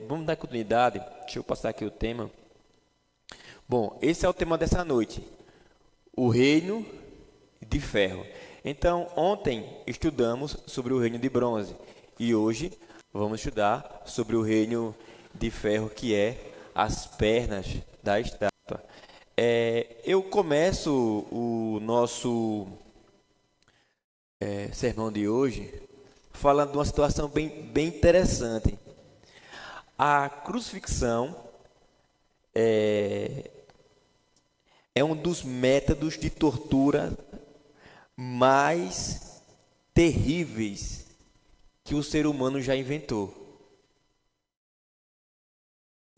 Vamos dar continuidade. Deixa eu passar aqui o tema. Bom, esse é o tema dessa noite: o reino de ferro. Então, ontem estudamos sobre o reino de bronze e hoje vamos estudar sobre o reino de ferro, que é as pernas da estátua. Eu começo o nosso sermão de hoje falando de uma situação bem interessante. A crucifixão é um dos métodos de tortura mais terríveis que o ser humano já inventou.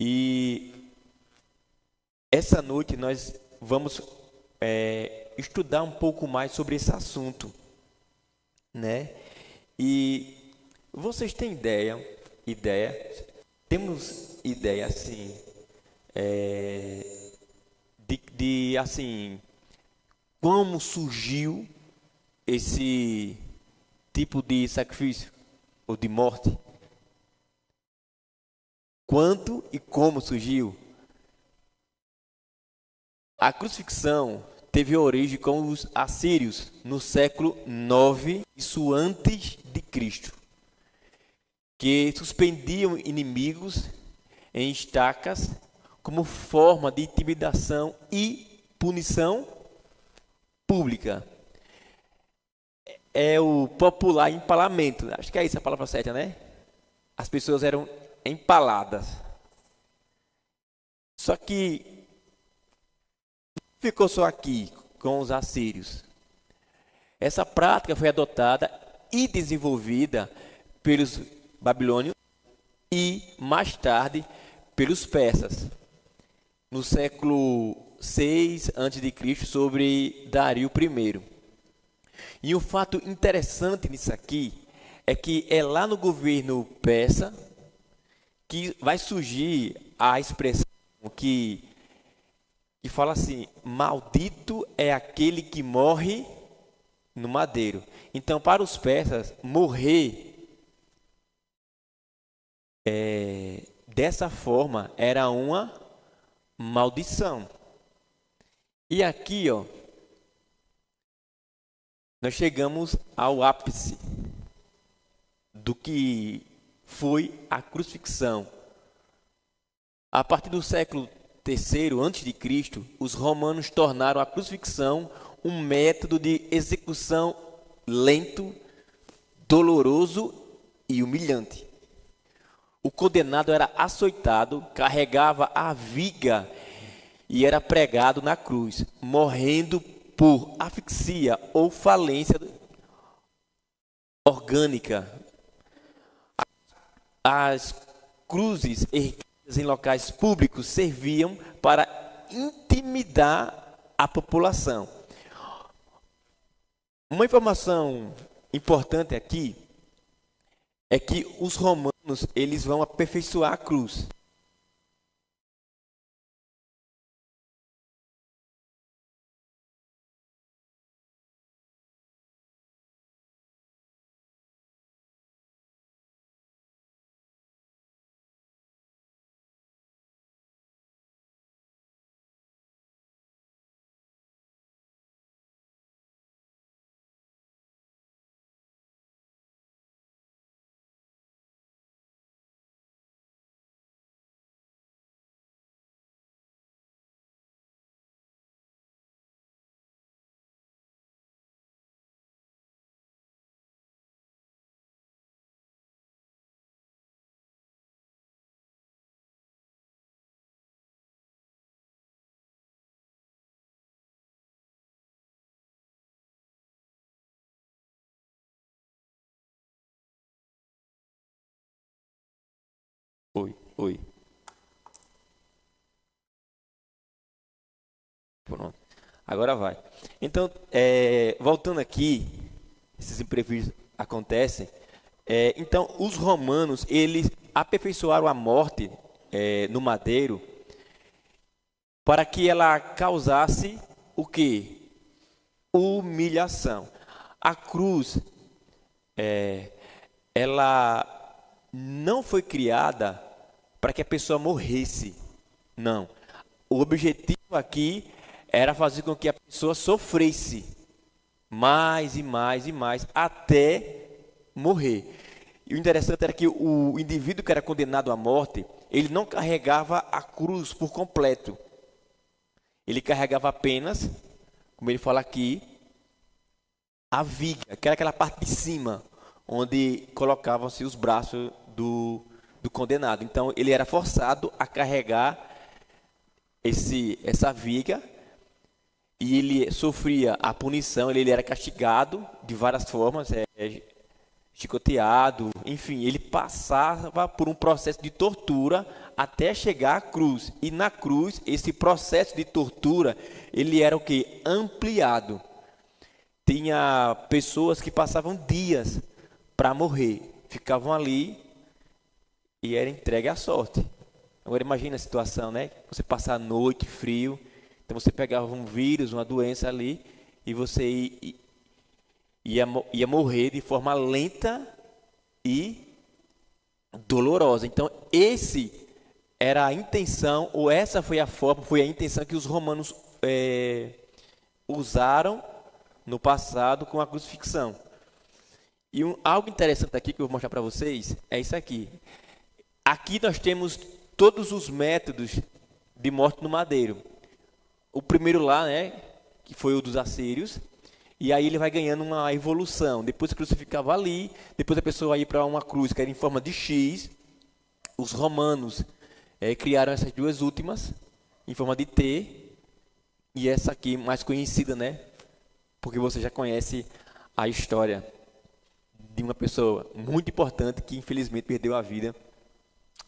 E essa noite nós vamos estudar um pouco mais sobre esse assunto, né? E vocês têm ideia? Temos ideia assim, de assim, como surgiu esse tipo de sacrifício ou de morte? Quanto e como surgiu? A crucifixão teve origem com os assírios no século 9, isso antes de Cristo, que suspendiam inimigos em estacas como forma de intimidação e punição pública. É o popular empalamento. Acho que é isso a palavra certa, né? As pessoas eram empaladas. Só que ficou só aqui com os assírios. Essa prática foi adotada e desenvolvida pelos babilônios e mais tarde pelos persas no século 6 a.C., sobre Dario I. E um fato interessante nisso aqui é que é lá no governo persa que vai surgir a expressão que fala assim: maldito é aquele que morre no madeiro. Então, para os persas, morrer dessa forma era uma maldição. E aqui, ó, nós chegamos ao ápice do que foi a crucifixão. A partir do século III a.C., os romanos tornaram a crucifixão um método de execução lento, doloroso e humilhante. O condenado era açoitado, carregava a viga e era pregado na cruz, morrendo por asfixia ou falência orgânica. As cruzes erguidas em locais públicos serviam para intimidar a população. Uma informação importante aqui é que os romanos eles vão aperfeiçoar a cruz. Oi. Pronto. Agora vai. Então, voltando aqui, esses imprevistos acontecem. Então, os romanos, eles aperfeiçoaram a morte no madeiro para que ela causasse o quê? Humilhação. A cruz, ela não foi criada para que a pessoa morresse. Não. O objetivo aqui era fazer com que a pessoa sofresse mais e mais e mais até morrer. E o interessante era que o indivíduo que era condenado à morte, ele não carregava a cruz por completo. Ele carregava apenas, como ele fala aqui, a viga, que era aquela parte de cima, onde colocavam-se os braços do condenado. Então, ele era forçado a carregar essa viga, e ele sofria a punição, ele era castigado de várias formas, chicoteado, enfim, ele passava por um processo de tortura até chegar à cruz. E na cruz, esse processo de tortura, ele era o quê? Ampliado. Tinha pessoas que passavam dias para morrer, ficavam ali e era entregue à sorte. Agora imagina a situação, né? Você passar a noite, frio, então você pegava um vírus, uma doença ali, e você ia morrer de forma lenta e dolorosa. Então esse era a intenção, ou essa foi a forma, foi a intenção que os romanos usaram no passado com a crucifixão. E algo interessante aqui que eu vou mostrar para vocês é isso aqui. Aqui nós temos todos os métodos de morte no madeiro. O primeiro lá, né, que foi o dos assírios, e aí ele vai ganhando uma evolução. Depois crucificava ali, depois a pessoa ia para uma cruz que era em forma de X. Os romanos criaram essas duas últimas, em forma de T, e essa aqui mais conhecida, né, porque você já conhece a história de uma pessoa muito importante que infelizmente perdeu a vida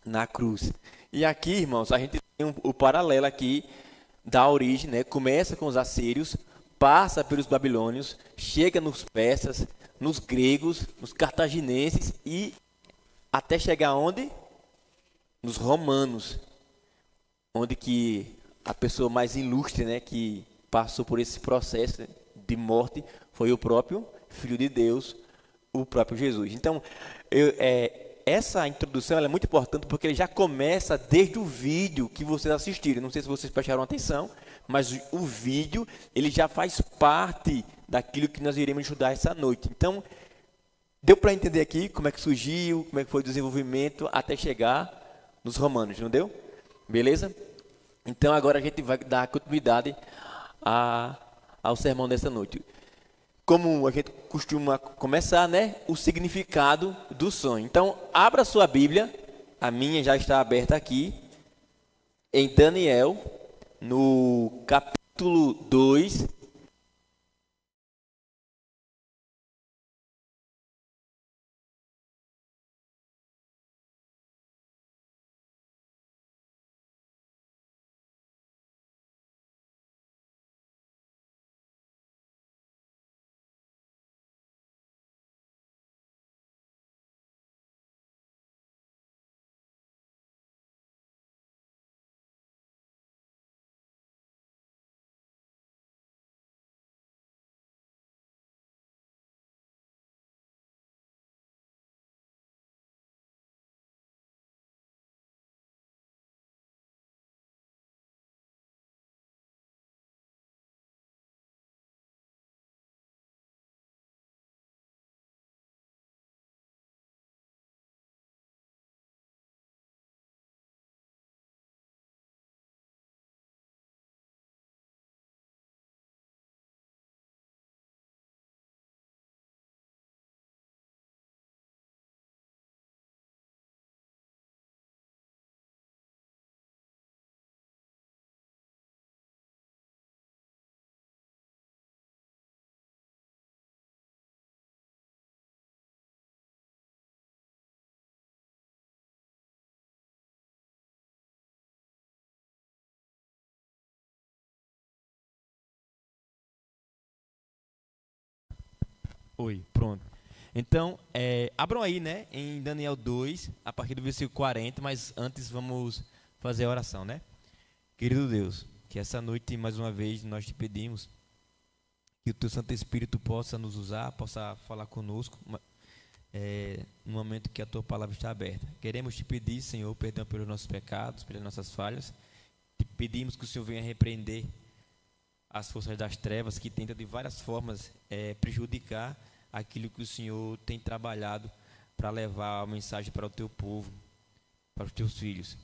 na cruz. E aqui, irmãos, a gente tem o paralelo aqui da origem, né? Começa com os assírios, passa pelos babilônios, chega nos persas, nos gregos, nos cartaginenses e até chegar onde? Nos romanos, onde que a pessoa mais ilustre, né, que passou por esse processo de morte foi o próprio Filho de Deus, o próprio Jesus. Então, essa introdução ela é muito importante porque ele já começa desde o vídeo que vocês assistiram. Não sei se vocês prestaram atenção, mas o vídeo ele já faz parte daquilo que nós iremos estudar essa noite. Então, deu para entender aqui como é que surgiu, como é que foi o desenvolvimento até chegar nos romanos, não deu? Beleza? Então, agora a gente vai dar continuidade ao sermão dessa noite. Como a gente costuma começar, né? O significado do sonho. Então, abra sua Bíblia, a minha já está aberta aqui, em Daniel, no capítulo 2. Oi, pronto. Então, abram aí, né, em Daniel 2, a partir do versículo 40, mas antes vamos fazer a oração, né? Querido Deus, que essa noite, mais uma vez, nós te pedimos que o teu Santo Espírito possa nos usar, possa falar conosco, no momento que a tua palavra está aberta. Queremos te pedir, Senhor, perdão pelos nossos pecados, pelas nossas falhas. Te pedimos que o Senhor venha repreender as forças das trevas que tentam de várias formas prejudicar aquilo que o Senhor tem trabalhado para levar a mensagem para o teu povo, para os teus filhos.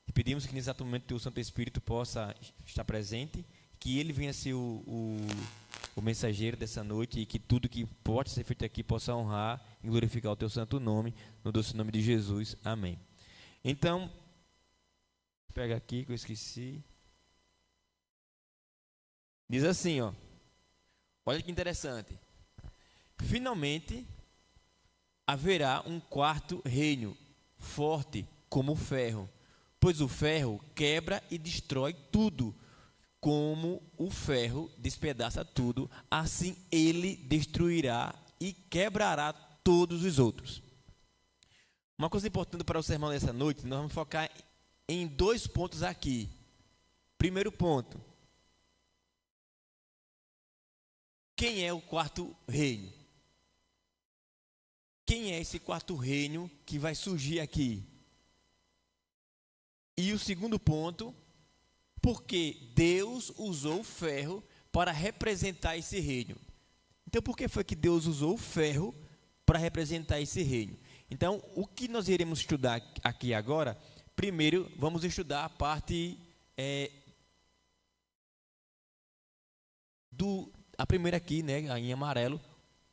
Te pedimos que nesse exato momento o teu Santo Espírito possa estar presente, que ele venha ser o mensageiro dessa noite e que tudo que pode ser feito aqui possa honrar e glorificar o teu santo nome, no doce nome de Jesus. Amém. Então, pega aqui que eu esqueci. Diz assim, ó. Olha que interessante. Finalmente haverá um quarto reino, forte como o ferro, pois o ferro quebra e destrói tudo. Como o ferro despedaça tudo, assim ele destruirá e quebrará todos os outros. Uma coisa importante para o sermão dessa noite, nós vamos focar em 2 pontos aqui. Primeiro ponto: quem é o quarto reino? Quem é esse quarto reino que vai surgir aqui? E o segundo ponto: porque Deus usou o ferro para representar esse reino. Então, por que foi que Deus usou o ferro para representar esse reino? Então, o que nós iremos estudar aqui agora, primeiro vamos estudar a parte a primeira aqui, né, em amarelo.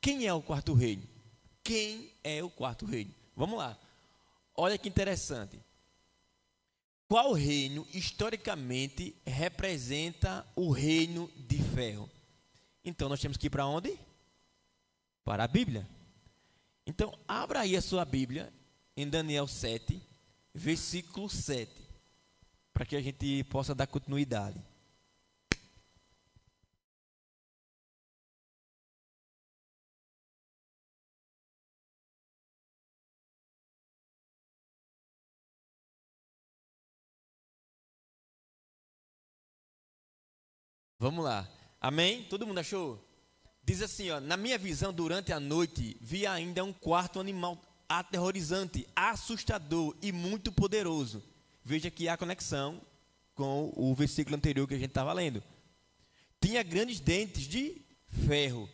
Quem é o quarto reino? Quem é o quarto reino? Vamos lá. Olha que interessante. Qual reino historicamente representa o reino de ferro? Então nós temos que ir para onde? Para a Bíblia. Então abra aí a sua Bíblia em Daniel 7, versículo 7, para que a gente possa dar continuidade. Vamos lá. Amém? Todo mundo achou? Diz assim, ó: na minha visão, durante a noite, vi ainda um quarto animal aterrorizante, assustador e muito poderoso. Veja que há conexão com o versículo anterior que a gente estava lendo. Tinha grandes dentes de ferro,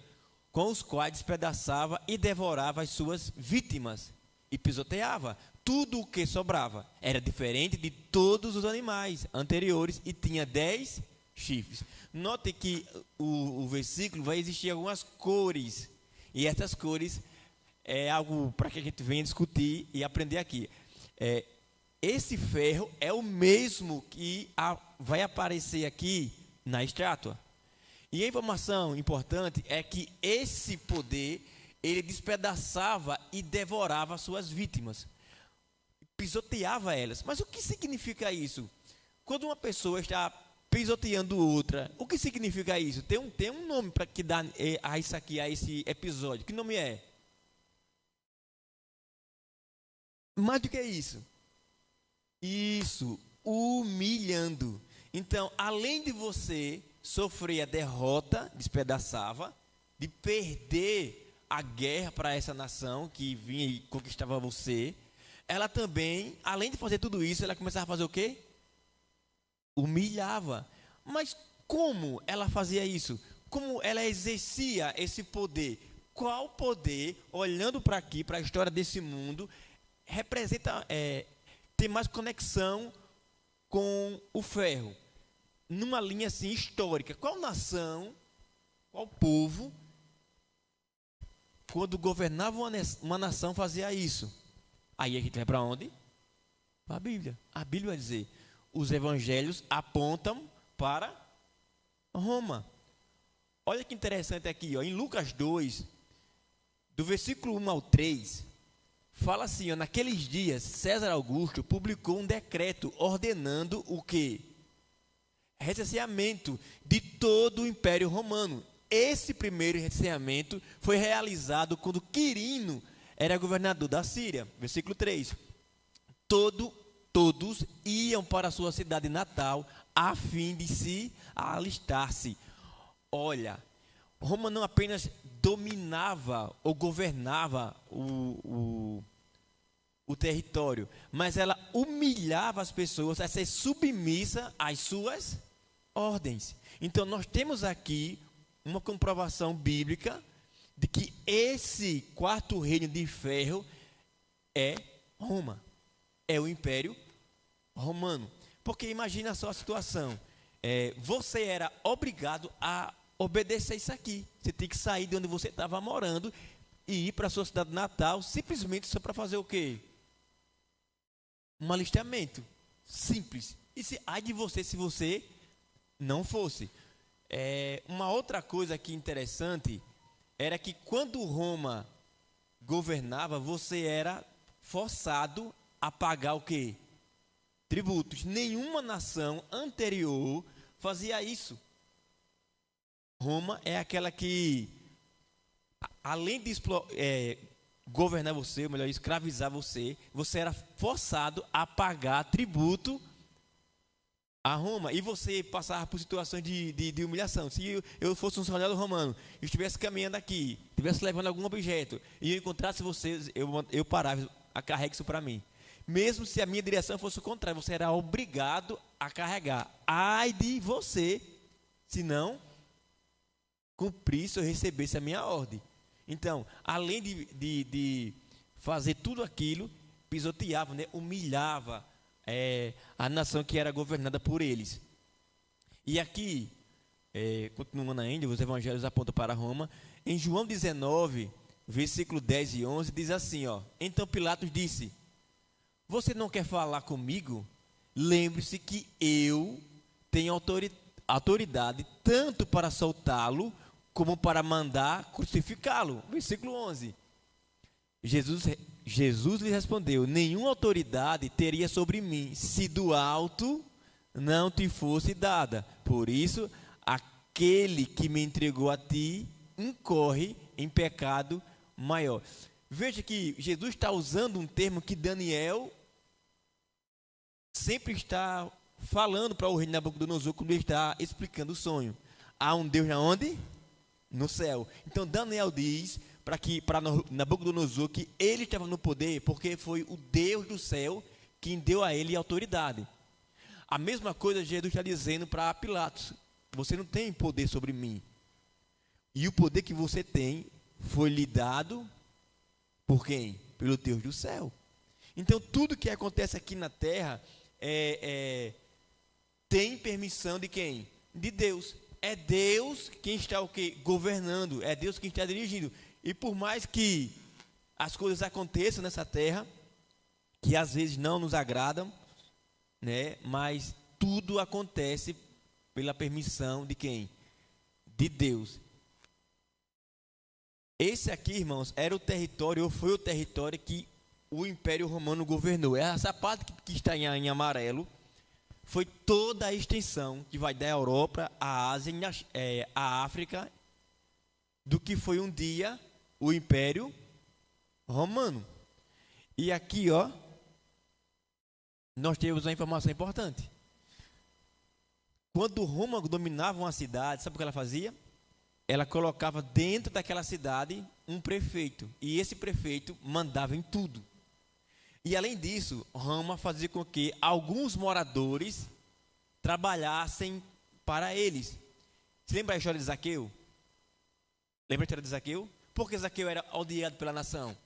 com os quais despedaçava e devorava as suas vítimas e pisoteava tudo o que sobrava. Era diferente de todos os animais anteriores e tinha 10 chifres. Note que o versículo vai existir algumas cores, e essas cores é algo para que a gente venha discutir e aprender aqui. Esse ferro é o mesmo que vai aparecer aqui na estátua. E a informação importante é que esse poder, ele despedaçava e devorava suas vítimas, pisoteava elas. Mas o que significa isso? Quando uma pessoa está pisoteando outra, o que significa isso? Tem um nome para que dá a isso aqui, a esse episódio. Que nome é? Mais do que isso? Isso, humilhando. Então, além de você sofrer a derrota, despedaçava, de perder a guerra para essa nação que vinha e conquistava você, ela também, além de fazer tudo isso, ela começava a fazer o quê? Humilhava. Mas como ela fazia isso? Como ela exercia esse poder? Qual poder, olhando para aqui, para a história desse mundo, representa, tem mais conexão com o ferro? Numa linha assim histórica, qual nação, qual povo, quando governava uma nação, fazia isso? Aí a gente vai para onde? Para a Bíblia. A Bíblia vai dizer: os evangelhos apontam para Roma. Olha que interessante aqui, ó, em Lucas 2, do versículo 1 ao 3, fala assim, ó: naqueles dias, César Augusto publicou um decreto ordenando o quê? Recenseamento de todo o Império Romano. Esse primeiro recenseamento foi realizado quando Quirino era governador da Síria. Versículo 3. Todos iam para a sua cidade natal a fim de se alistar-se. Olha, Roma não apenas dominava ou governava o território, mas ela humilhava as pessoas a ser submissa às suas ordens. Então nós temos aqui uma comprovação bíblica de que esse quarto reino de ferro é Roma, é o Império Romano. Porque imagina só a situação, você era obrigado a obedecer isso aqui. Você tem que sair de onde você estava morando e ir para a sua cidade natal, simplesmente só para fazer o quê? Um alistamento simples. E ai de você se você não fosse. Uma outra coisa aqui interessante era que quando Roma governava, você era forçado a pagar o quê? Tributos. Nenhuma nação anterior fazia isso. Roma é aquela que, além de governar você, ou melhor, escravizar você, você era forçado a pagar tributo a Roma. E você passava por situações de humilhação. Se eu fosse um soldado romano, eu estivesse caminhando aqui, estivesse levando algum objeto, e eu encontrasse vocês, eu parava, carregue isso para mim. Mesmo se a minha direção fosse o contrário, você era obrigado a carregar. Ai de você, se não cumprisse ou recebesse a minha ordem. Então, além de fazer tudo aquilo, pisoteava, né? Humilhava a nação que era governada por eles. E aqui, continuando ainda, os evangelhos apontam para Roma. Em João 19, versículo 10 e 11, diz assim, ó: Então Pilatos disse: Você não quer falar comigo? Lembre-se que eu tenho autoridade tanto para soltá-lo como para mandar crucificá-lo. Versículo 11. Jesus lhe respondeu: Nenhuma autoridade teria sobre mim se do alto não te fosse dada. Por isso, aquele que me entregou a ti incorre em pecado maior. Veja que Jesus está usando um termo que Daniel sempre está falando para o rei Nabucodonosor quando ele está explicando o sonho. Há um Deus aonde? No céu. Então Daniel diz para Nabucodonosor que ele estava no poder porque foi o Deus do céu quem deu a ele autoridade. A mesma coisa Jesus está dizendo para Pilatos: Você não tem poder sobre mim. E o poder que você tem foi lhe dado por quem? Pelo Deus do céu. Então tudo que acontece aqui na terra tem permissão de quem? De Deus. É Deus quem está governando, é Deus quem está dirigindo. E por mais que as coisas aconteçam nessa terra, que às vezes não nos agradam, né? Mas tudo acontece pela permissão de quem? De Deus. Esse aqui, irmãos, era o território, ou foi o território que o Império Romano governou. Essa parte que está em amarelo foi toda a extensão que vai da Europa, à Ásia, à África, do que foi um dia o Império Romano. E aqui, ó, nós temos uma informação importante. Quando Roma dominava uma cidade, sabe o que ela fazia? Ela colocava dentro daquela cidade um prefeito. E esse prefeito mandava em tudo. E além disso, Roma fazia com que alguns moradores trabalhassem para eles. Você lembra a história de Zaqueu? Lembra a história de Zaqueu? Por que Zaqueu era odiado pela nação?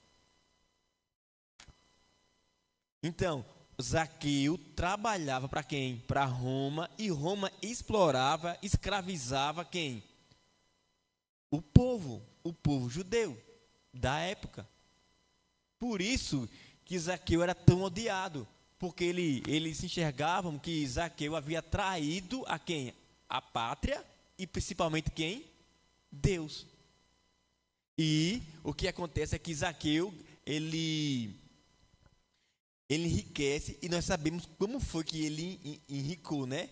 Então, Zaqueu trabalhava para quem? Para Roma, e Roma explorava, escravizava quem? O povo judeu da época. Por isso que Zaqueu era tão odiado, porque eles se enxergavam que Zaqueu havia traído a quem? A pátria e principalmente quem? Deus. E o que acontece é que Zaqueu, ele enriquece, e nós sabemos como foi que ele enricou, né?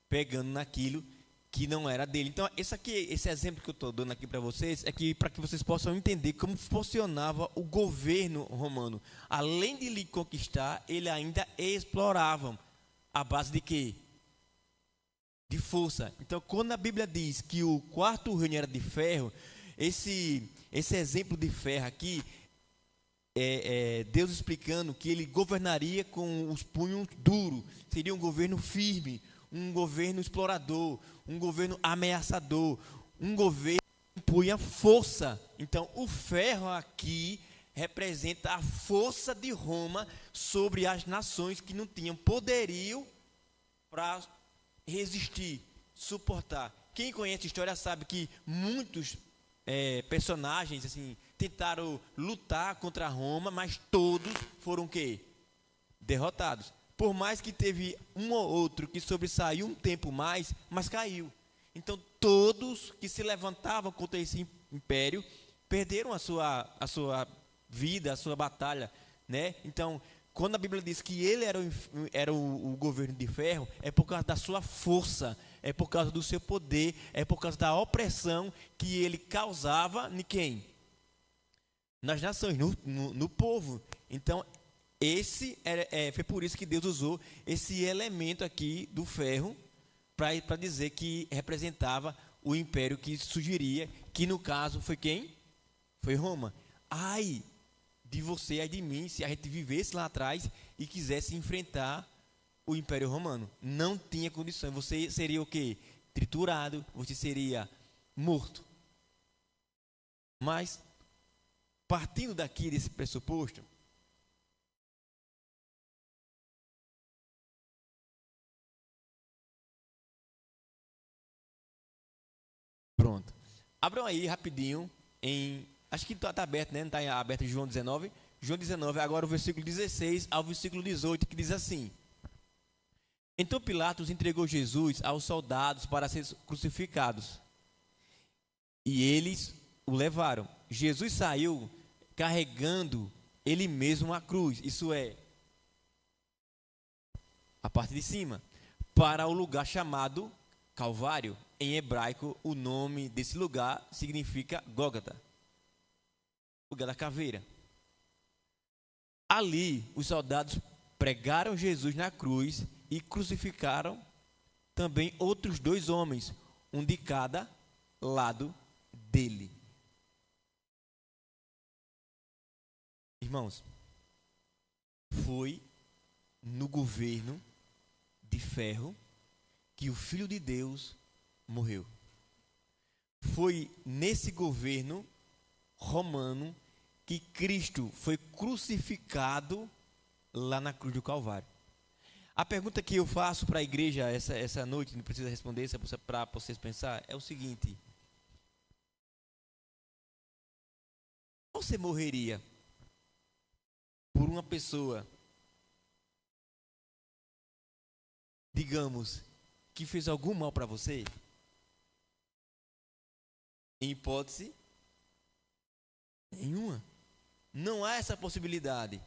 Pegando naquilo que não era dele. Então, esse exemplo que eu estou dando aqui para vocês é que para que vocês possam entender como funcionava o governo romano. Além de lhe conquistar, ele ainda explorava a base de quê? De força. Então, quando a Bíblia diz que o quarto reino era de ferro, esse exemplo de ferro aqui é Deus explicando que ele governaria com os punhos duros. Seria um governo firme, um governo explorador, um governo ameaçador, um governo que impunha força. Então, o ferro aqui representa a força de Roma sobre as nações que não tinham poderio para resistir, suportar. Quem conhece a história sabe que muitos personagens assim tentaram lutar contra Roma, mas todos foram o quê? Derrotados. Por mais que teve um ou outro que sobressaiu um tempo mais, mas caiu. Então todos que se levantavam contra esse império perderam a sua vida, a sua batalha, né? Então, quando a Bíblia diz que ele era o governo de ferro, é por causa da sua força, é por causa do seu poder, é por causa da opressão que ele causava em quem? Nas nações, no povo. Então, foi por isso que Deus usou esse elemento aqui do ferro para dizer que representava o império que surgiria, que no caso foi quem? Foi Roma. Ai de você, ai de mim, se a gente vivesse lá atrás e quisesse enfrentar o Império Romano. Não tinha condições. Você seria o quê? Triturado, você seria morto. Mas, partindo daqui desse pressuposto, pronto. Abram aí rapidinho acho que está aberto, né? Não está aberto em João 19. João 19, agora o versículo 16 ao versículo 18, que diz assim: Então Pilatos entregou Jesus aos soldados para ser crucificados. E eles o levaram. Jesus saiu carregando ele mesmo a cruz, isso é, a parte de cima, para o lugar chamado Calvário. Em hebraico, o nome desse lugar significa Gólgota, lugar da caveira. Ali, os soldados pregaram Jesus na cruz e crucificaram também outros 2 homens, um de cada lado dele. Irmãos, foi no governo de ferro que o Filho de Deus morreu. Foi nesse governo romano que Cristo foi crucificado lá na cruz do Calvário. A pergunta que eu faço para a igreja essa noite, não precisa responder, para vocês pensar, é o seguinte: você morreria por uma pessoa, digamos, que fez algum mal para você? Em hipótese nenhuma. Não há essa possibilidade.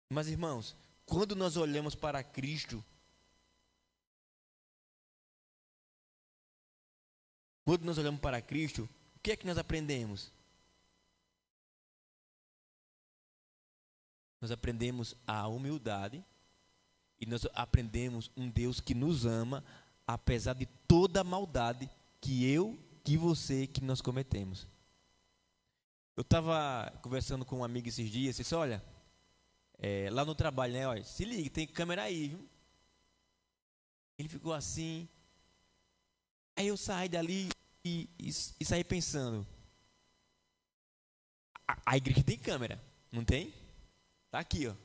Mas, irmãos, quando nós olhamos para Cristo, o que é que nós aprendemos? Nós aprendemos a humildade e nós aprendemos um Deus que nos ama, apesar de toda a maldade que você, que nós cometemos. Eu estava conversando com um amigo esses dias, disse: olha, lá no trabalho, né, olha, se liga, tem câmera aí, viu? Ele ficou assim. Aí eu saí dali e saí pensando: a igreja tem câmera, não tem? Tá aqui, ó.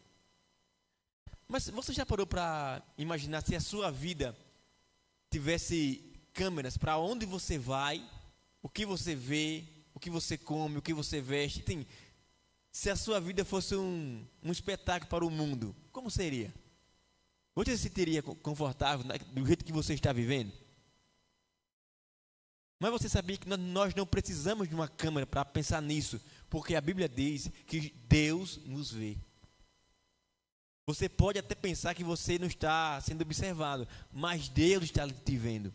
Mas você já parou para imaginar se a sua vida tivesse câmeras para onde você vai, o que você vê, o que você come, o que você veste? Se a sua vida fosse um espetáculo para o mundo, como seria? Você se sentiria confortável do jeito que você está vivendo? Mas você sabia que nós não precisamos de uma câmera para pensar nisso, porque a Bíblia diz que Deus nos vê. Você pode até pensar que você não está sendo observado, mas Deus está te vendo.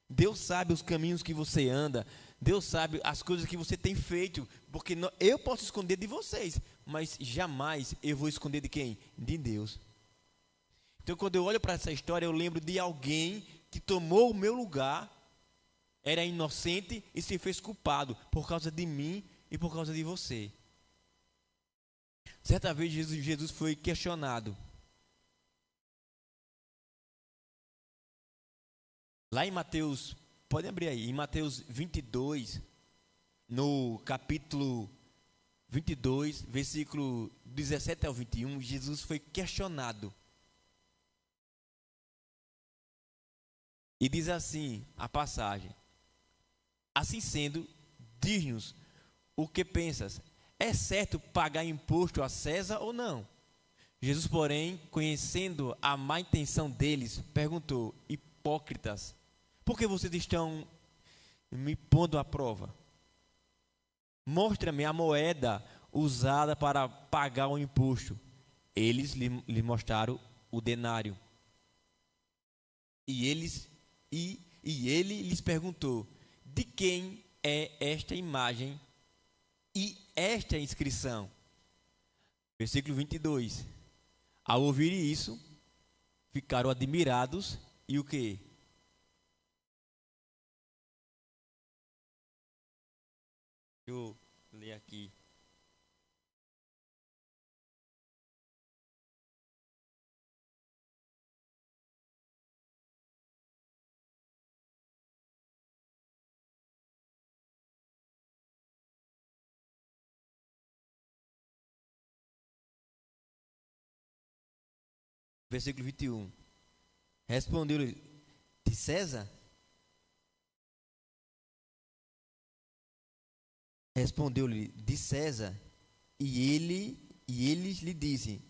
Deus sabe os caminhos que você anda, Deus sabe as coisas que você tem feito, porque eu posso esconder de vocês, mas jamais eu vou esconder de quem? De Deus. Então, quando eu olho para essa história, eu lembro de alguém que tomou o meu lugar, era inocente e se fez culpado por causa de mim e por causa de você. Certa vez Jesus foi questionado. Lá em Mateus, pode abrir aí, em Mateus 22, no capítulo 22, versículo 17 ao 21, Jesus foi questionado. E diz assim a passagem: assim sendo, diz-nos o que pensas. É certo pagar imposto a César ou não? Jesus, porém, conhecendo a má intenção deles, perguntou: hipócritas, por que vocês estão me pondo à prova? Mostra-me a moeda usada para pagar o imposto. Eles lhe mostraram o denário. E ele lhes perguntou: de quem é esta imagem e esta inscrição? Versículo 22. Ao ouvir isso, ficaram admirados e o quê? Deixa eu ler aqui. Versículo 21. Respondeu-lhe: de César? Respondeu-lhe: de César. E eles lhe dizem: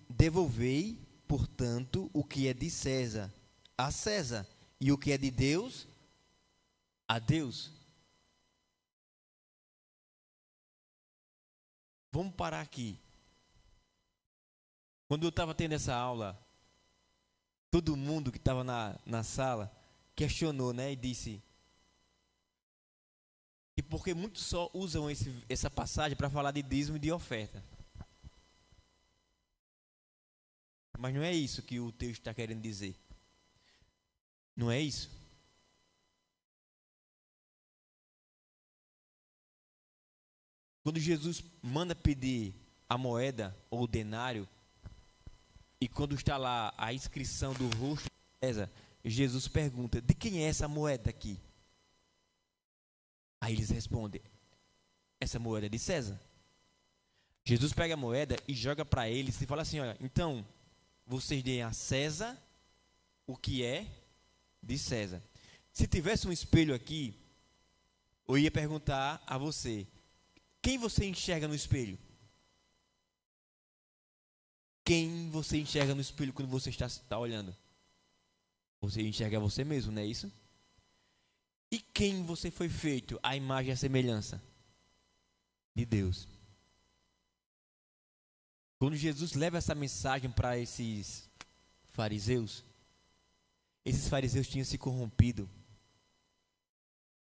devolvei, portanto, o que é de César a César, e o que é de Deus a Deus. Vamos parar aqui. Quando eu estava tendo essa aula, todo mundo que estava na sala questionou, né? E disse: e porque muitos só usam essa passagem para falar de dízimo e de oferta. Mas não é isso que o texto está querendo dizer. Não é isso. Quando Jesus manda pedir a moeda ou o denário, e quando está lá a inscrição do rosto de César, Jesus pergunta: de quem é essa moeda aqui? Aí eles respondem: essa moeda é de César. Jesus pega a moeda e joga para eles e fala assim: olha, então vocês deem a César o que é de César. Se tivesse um espelho aqui, eu ia perguntar a você: quem você enxerga no espelho? Quem você enxerga no espelho quando você está olhando? Você enxerga você mesmo, não é isso? E quem você foi feito à imagem e à semelhança? De Deus. Quando Jesus leva essa mensagem para esses fariseus tinham se corrompido.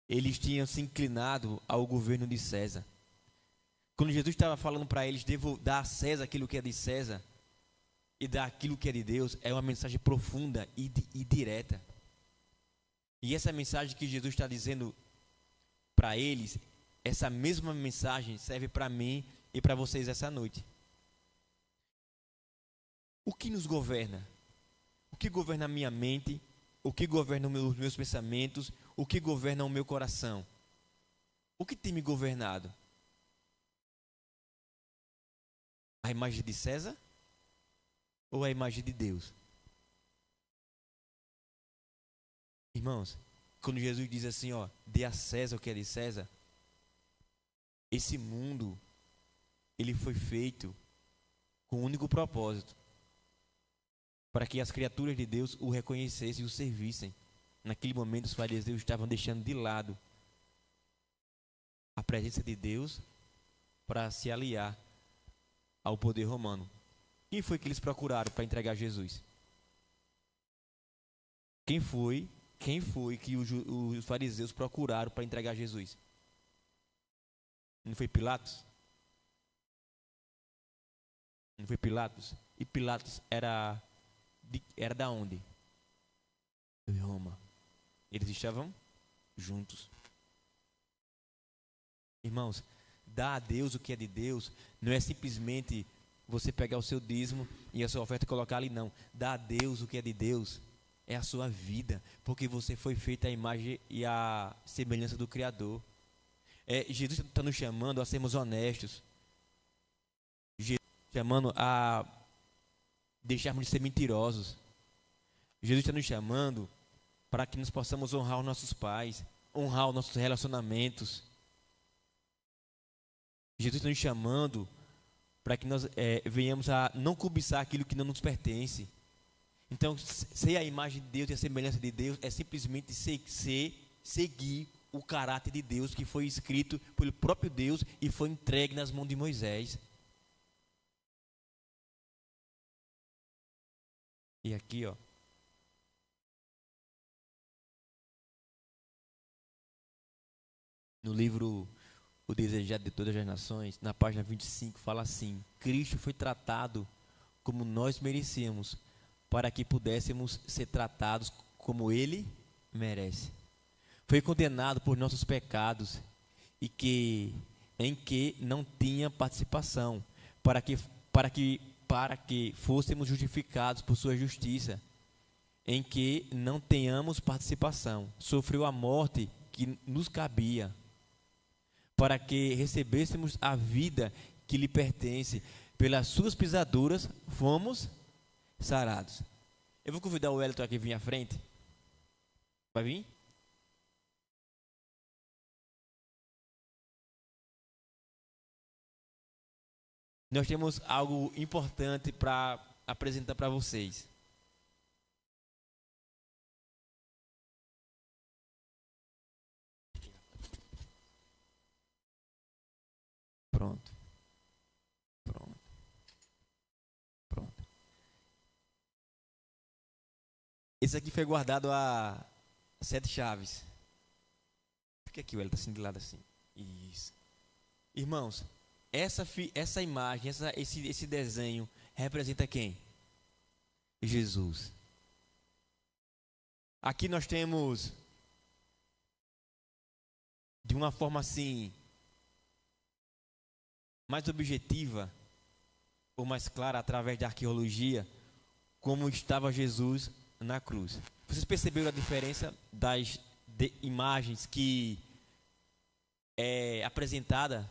Eles tinham se inclinado ao governo de César. Quando Jesus estava falando para eles dar a César aquilo que é de César e dar aquilo que é de Deus, é uma mensagem profunda e direta. E essa mensagem que Jesus está dizendo para eles, essa mesma mensagem serve para mim e para vocês essa noite. O que nos governa? O que governa a minha mente? O que governa os meus pensamentos? O que governa o meu coração? O que tem me governado? A imagem de César ou a imagem de Deus? Irmãos, quando Jesus diz assim, ó, dê a César o que é de César, esse mundo, ele foi feito com um único propósito: para que as criaturas de Deus o reconhecessem e o servissem. Naquele momento, os fariseus estavam deixando de lado a presença de Deus para se aliar ao poder romano. Quem foi que eles procuraram para entregar Jesus? Quem foi que os fariseus procuraram para entregar Jesus? Não foi Pilatos? Não foi Pilatos? E Pilatos era da onde? De Roma. Eles estavam juntos. Irmãos, dar a Deus o que é de Deus não é simplesmente você pegar o seu dízimo e a sua oferta e colocar ali, não. Dar a Deus o que é de Deus é a sua vida, porque você foi feito à imagem e à semelhança do Criador. Jesus está nos chamando a sermos honestos. Jesus está chamando a deixarmos de ser mentirosos. Jesus está nos chamando para que nós possamos honrar os nossos pais, honrar os nossos relacionamentos. Jesus está nos chamando para que nós venhamos a não cobiçar aquilo que não nos pertence. Então, ser a imagem de Deus e a semelhança de Deus é simplesmente seguir o caráter de Deus que foi escrito pelo próprio Deus e foi entregue nas mãos de Moisés. E aqui, ó. No livro O Desejado de Todas as Nações, na página 25, fala assim: Cristo foi tratado como nós merecemos, para que pudéssemos ser tratados como Ele merece. Foi condenado por nossos pecados em que não tinha participação, para que fôssemos justificados por sua justiça, em que não tenhamos participação. Sofreu a morte que nos cabia, para que recebêssemos a vida que lhe pertence. Pelas suas pisaduras fomos sarados. Eu vou convidar o Wellington aqui a vir à frente. Vai vir? Nós temos algo importante para apresentar para vocês. Pronto. Esse aqui foi guardado a 7 chaves. Fica aqui, ele está assim de lado assim. Isso. Irmãos, essa imagem, esse desenho representa quem? Jesus. Aqui nós temos, de uma forma assim, mais objetiva, ou mais clara, através da arqueologia, como estava Jesus na cruz. Vocês perceberam a diferença das imagens que é apresentada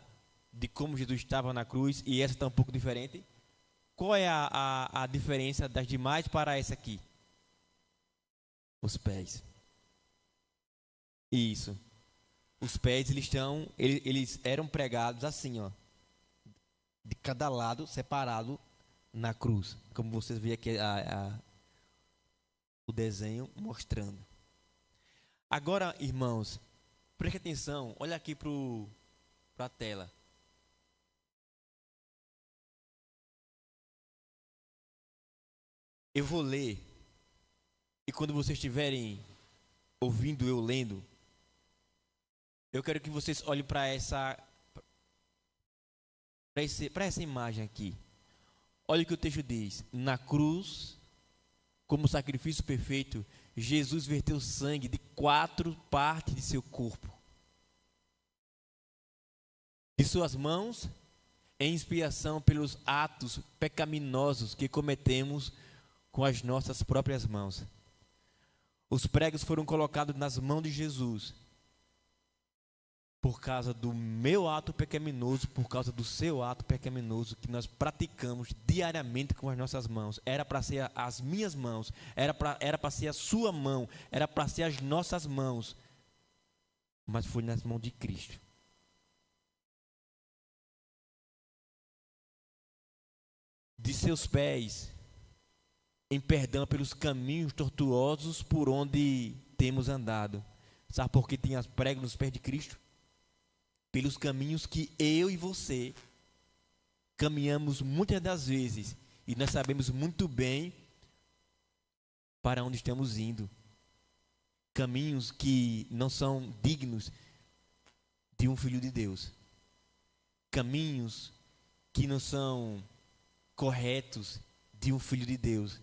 de como Jesus estava na cruz e essa está um pouco diferente? Qual é a diferença das demais para essa aqui? Os pés. Isso. Os pés, eles eram pregados assim, ó, de cada lado, separado na cruz, como vocês veem aqui o desenho mostrando. Agora, irmãos, preste atenção, olha aqui para a tela. Eu vou ler, e quando vocês estiverem ouvindo eu lendo, eu quero que vocês olhem para essa imagem aqui. Olha o que o texto diz: na cruz, como sacrifício perfeito, Jesus verteu sangue de 4 partes de seu corpo, de suas mãos, em expiação pelos atos pecaminosos que cometemos com as nossas próprias mãos. Os pregos foram colocados nas mãos de Jesus, por causa do meu ato pecaminoso, por causa do seu ato pecaminoso que nós praticamos diariamente com as nossas mãos. Era para ser as minhas mãos, era para ser a sua mão, era para ser as nossas mãos, mas foi nas mãos de Cristo. De seus pés, em perdão pelos caminhos tortuosos por onde temos andado. Sabe por que tinha pregos nos pés de Cristo? Pelos caminhos que eu e você caminhamos muitas das vezes, e nós sabemos muito bem para onde estamos indo. Caminhos que não são dignos de um filho de Deus. Caminhos que não são corretos de um filho de Deus.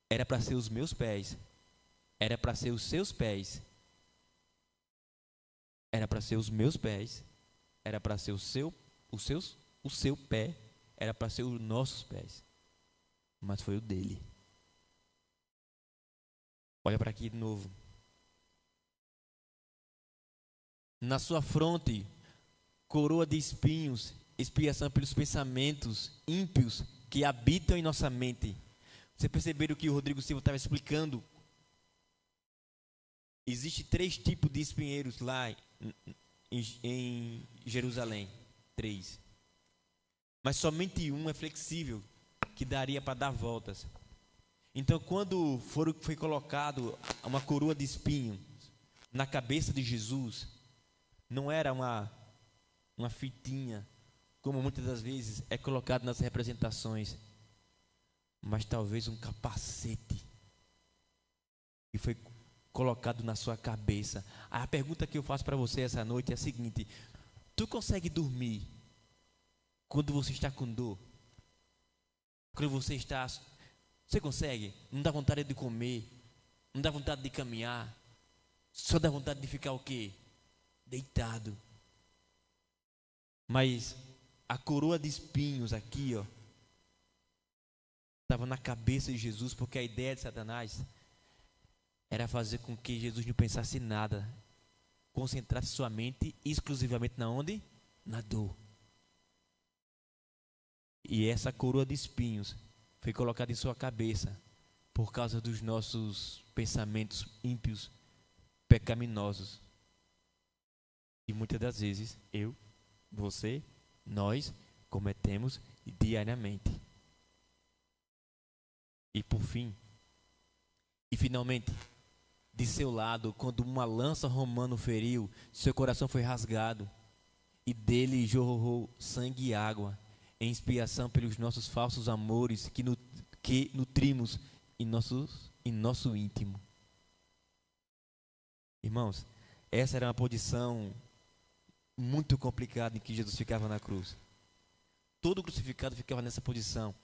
Era para ser os meus pés era para ser os seus pés, era para ser os meus pés, era para ser o seu pé, era para ser os nossos pés, mas foi o dele. Olha para aqui de novo. Na sua fronte, coroa de espinhos, expiação pelos pensamentos ímpios que habitam em nossa mente. Você perceberam que o Rodrigo Silva estava explicando? Existem 3 tipos de espinheiros lá em Jerusalém. 3. Mas somente um é flexível, que daria para dar voltas. Então, quando foi colocado uma coroa de espinhos na cabeça de Jesus, não era uma fitinha, como muitas das vezes é colocado nas representações, mas talvez um capacete que foi colocado na sua cabeça. A pergunta que eu faço para você essa noite é a seguinte: tu consegue dormir quando você está com dor? Quando você consegue? Não dá vontade de comer, não dá vontade de caminhar, só dá vontade de ficar o quê? Deitado. Mas a coroa de espinhos aqui, ó, estava na cabeça de Jesus, porque a ideia de Satanás era fazer com que Jesus não pensasse em nada, concentrasse sua mente exclusivamente na onde? Na dor. E essa coroa de espinhos foi colocada em sua cabeça por causa dos nossos pensamentos ímpios, pecaminosos. E muitas das vezes eu, você, nós cometemos diariamente. E por fim, e finalmente, de seu lado, quando uma lança romana o feriu, seu coração foi rasgado, e dele jorrou sangue e água, em expiação pelos nossos falsos amores que nutrimos em nosso íntimo. Irmãos, essa era uma posição muito complicada em que Jesus ficava na cruz. Todo crucificado ficava nessa posição.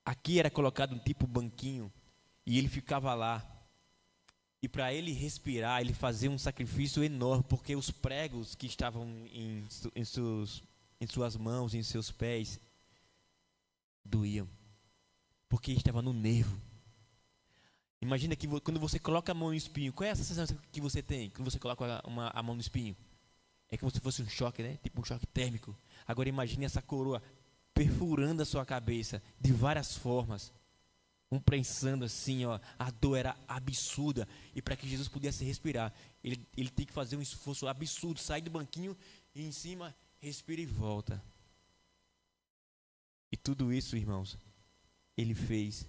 Aqui era colocado um tipo banquinho e ele ficava lá. E para ele respirar, ele fazia um sacrifício enorme, porque os pregos que estavam em suas mãos, em seus pés, doíam, porque estava no nervo. Imagina que quando você coloca a mão no espinho, qual é a sensação que você tem quando você coloca a mão no espinho? É como se fosse um choque, né? Tipo um choque térmico. Agora imagine essa coroa perfurando a sua cabeça de várias formas, prensando assim, ó. A dor era absurda, e para que Jesus pudesse respirar, ele tem que fazer um esforço absurdo, sair do banquinho e em cima respira e volta. E tudo isso, irmãos, ele fez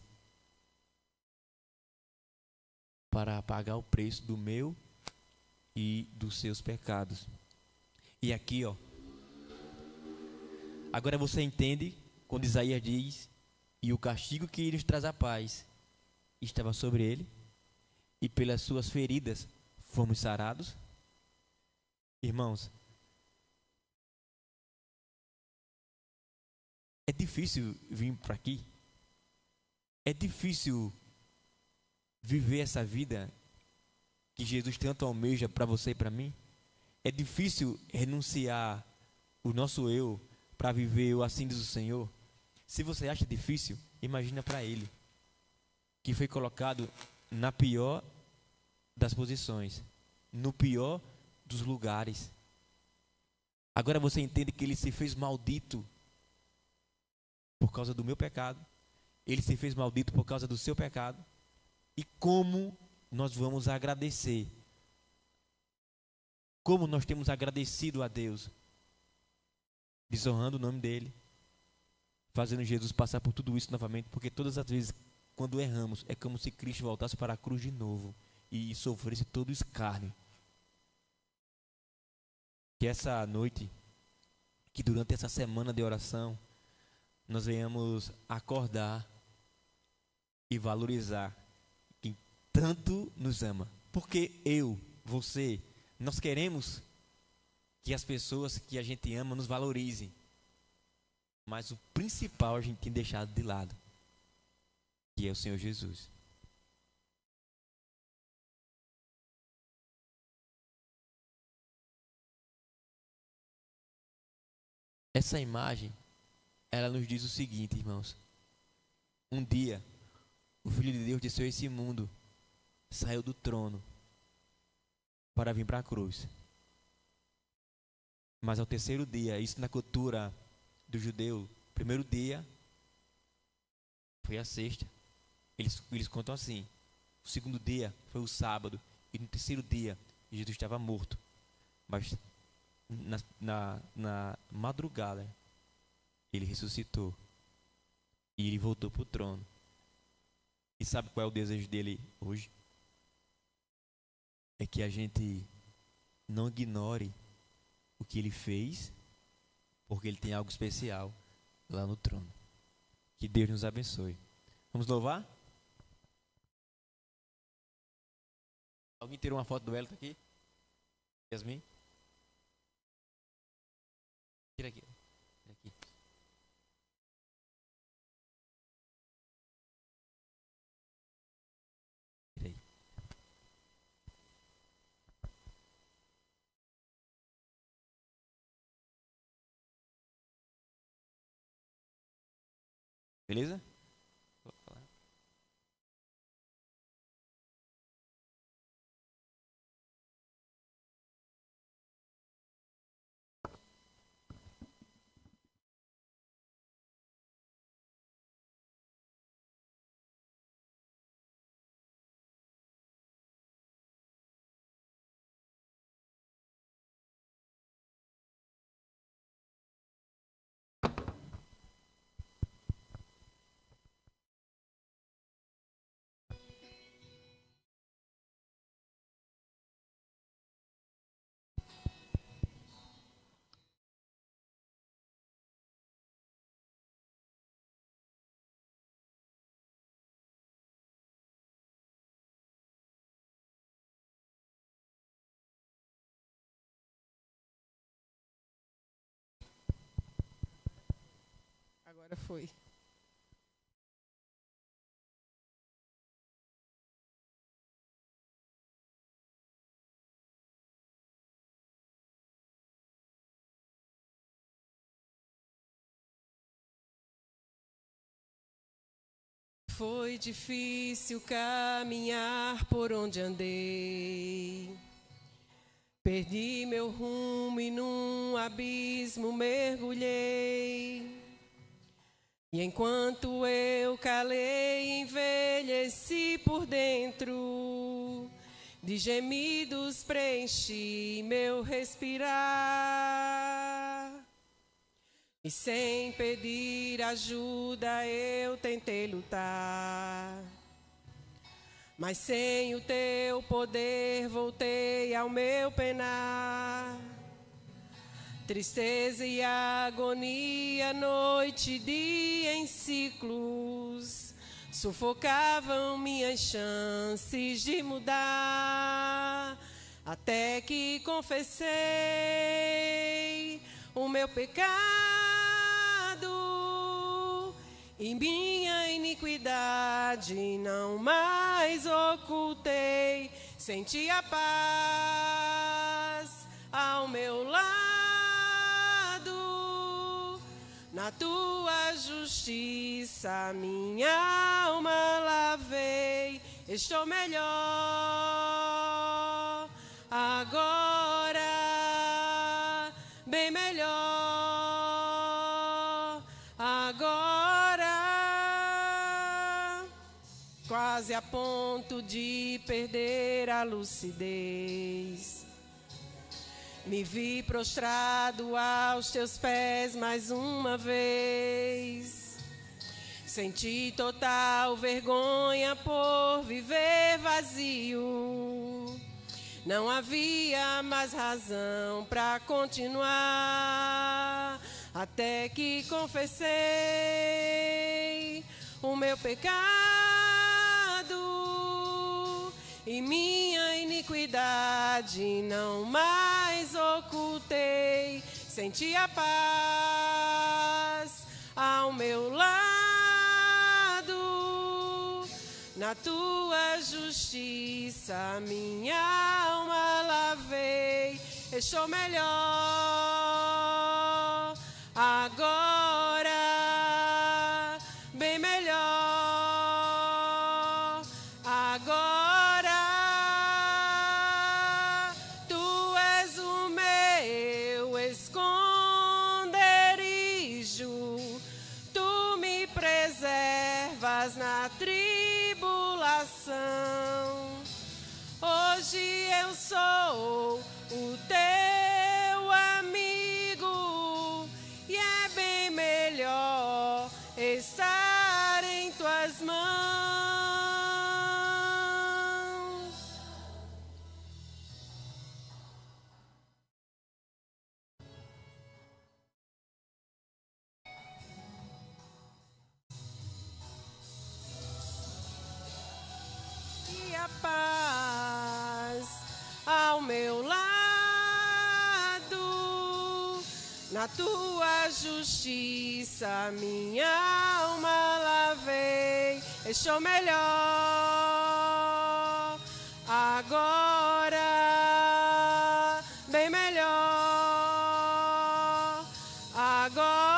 para pagar o preço do meu e dos seus pecados. E aqui, ó, agora você entende quando Isaías diz: e o castigo que nos traz a paz estava sobre ele, e pelas suas feridas fomos sarados. Irmãos, é difícil vir para aqui, é difícil viver essa vida que Jesus tanto almeja para você e para mim. É difícil renunciar o nosso eu para viver o assim diz o Senhor. Se você acha difícil, imagina para ele, que foi colocado na pior das posições, no pior dos lugares. Agora você entende que ele se fez maldito por causa do meu pecado, ele se fez maldito por causa do seu pecado. E como nós vamos agradecer? Como nós temos agradecido a Deus? Desonrando o nome dele, fazendo Jesus passar por tudo isso novamente, porque todas as vezes quando erramos, é como se Cristo voltasse para a cruz de novo e sofresse todo o escárnio. Que essa noite, que durante essa semana de oração, nós venhamos acordar e valorizar quem tanto nos ama. Porque você, nós queremos que as pessoas que a gente ama nos valorizem. Mas o principal a gente tem deixado de lado, que é o Senhor Jesus. Essa imagem, ela nos diz o seguinte, irmãos. Um dia, o Filho de Deus desceu a esse mundo, saiu do trono para vir para a cruz. Mas ao terceiro dia, isso na cultura do judeu, primeiro dia foi a sexta. Eles contam assim. O segundo dia foi o sábado. E no terceiro dia, Jesus estava morto. Mas na madrugada, ele ressuscitou. E ele voltou para o trono. E sabe qual é o desejo dele hoje? É que a gente não ignore o que ele fez, porque ele tem algo especial lá no trono. Que Deus nos abençoe. Vamos louvar? Alguém tirou uma foto do Elton aqui? Yasmin? Tira aqui. Tira aqui. Tira aí. Beleza? Agora foi. Foi difícil caminhar por onde andei. Perdi meu rumo e num abismo mergulhei. E enquanto eu calei, envelheci por dentro. De gemidos preenchi meu respirar. E sem pedir ajuda eu tentei lutar. Mas sem o teu poder voltei ao meu penar. Tristeza e agonia, noite e dia em ciclos, sufocavam minhas chances de mudar. Até que confessei o meu pecado e minha iniquidade não mais ocultei. Senti a paz ao meu lado. Na tua justiça minha alma lavei. Estou melhor agora, bem melhor agora. Quase a ponto de perder a lucidez. Me vi prostrado aos teus pés mais uma vez. Senti total vergonha por viver vazio. Não havia mais razão para continuar. Até que confessei o meu pecado e minha iniquidade não mais ocultei. Senti a paz ao meu lado. Na tua justiça minha alma lavei. Estou melhor estás na tribulação. Hoje eu sou o teu amigo e é bem melhor estar em tuas mãos. E a paz ao meu lado, na tua justiça minha alma lavei. Estou melhor agora, bem melhor agora.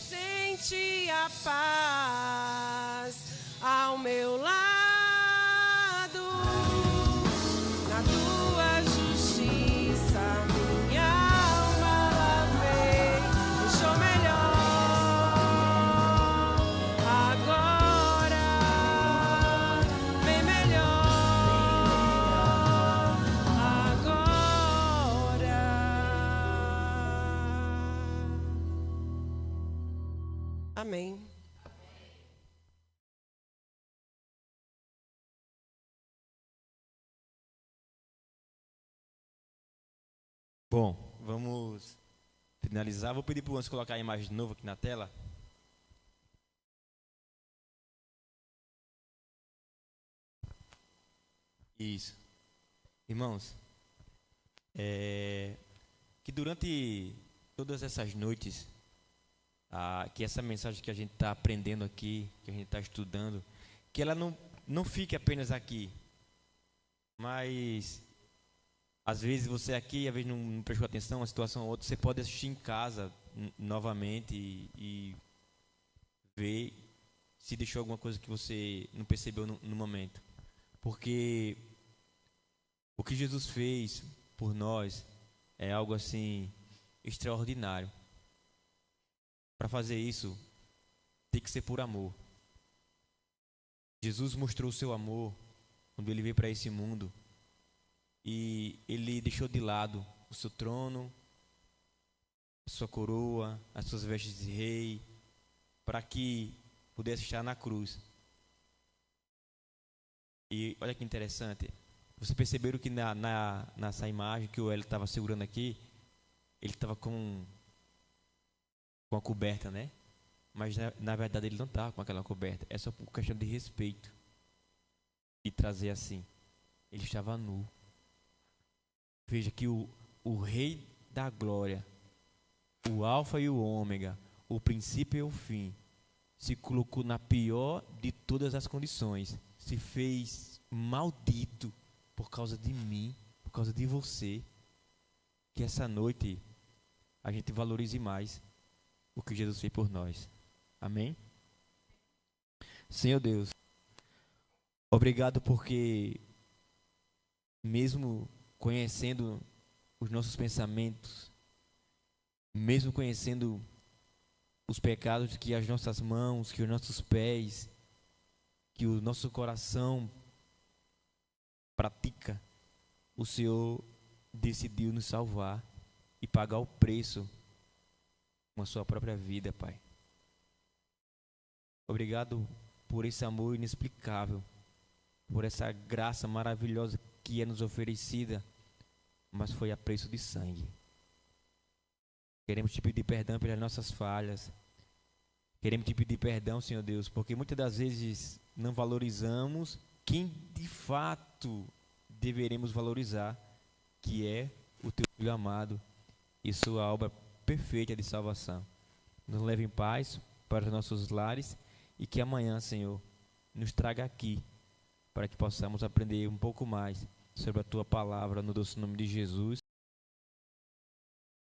Sente a paz ao meu lado, na tua justiça minha alma lavei. Estou melhor agora, bem melhor agora. Amém. Bom, vamos finalizar. Vou pedir para o Anso colocar a imagem de novo aqui na tela. Isso. Irmãos, que durante todas essas noites, que essa mensagem que a gente está aprendendo aqui, que a gente está estudando, que ela não fique apenas aqui, mas às vezes você aqui, às vezes não prestou atenção, uma situação ou outra, você pode assistir em casa novamente e ver se deixou alguma coisa que você não percebeu no momento. Porque o que Jesus fez por nós é algo assim extraordinário. Para fazer isso, tem que ser por amor. Jesus mostrou o seu amor quando ele veio para esse mundo e ele deixou de lado o seu trono, a sua coroa, as suas vestes de rei, para que pudesse estar na cruz. E olha que interessante, vocês perceberam que nessa imagem que o Hélio estava segurando aqui, ele estava com a coberta, né? Mas na verdade ele não estava com aquela coberta. É só por questão de respeito e trazer assim. Ele estava nu. Veja que o Rei da Glória, o Alfa e o Ômega, o princípio e o fim, se colocou na pior de todas as condições. Se fez maldito por causa de mim, por causa de você. Que essa noite a gente valorize mais o que Jesus fez por nós. Amém? Senhor Deus, obrigado porque mesmo conhecendo os nossos pensamentos, mesmo conhecendo os pecados que as nossas mãos, que os nossos pés, que o nosso coração pratica, o Senhor decidiu nos salvar e pagar o preço com a sua própria vida, Pai. Obrigado por esse amor inexplicável, por essa graça maravilhosa que é nos oferecida, mas foi a preço de sangue. Queremos te pedir perdão pelas nossas falhas. Queremos te pedir perdão, Senhor Deus, porque muitas das vezes não valorizamos quem de fato deveremos valorizar, que é o teu Filho amado e sua obra perfeita de salvação. Nos leve em paz para os nossos lares e que amanhã, Senhor, nos traga aqui para que possamos aprender um pouco mais sobre a tua palavra, no doce nome de Jesus.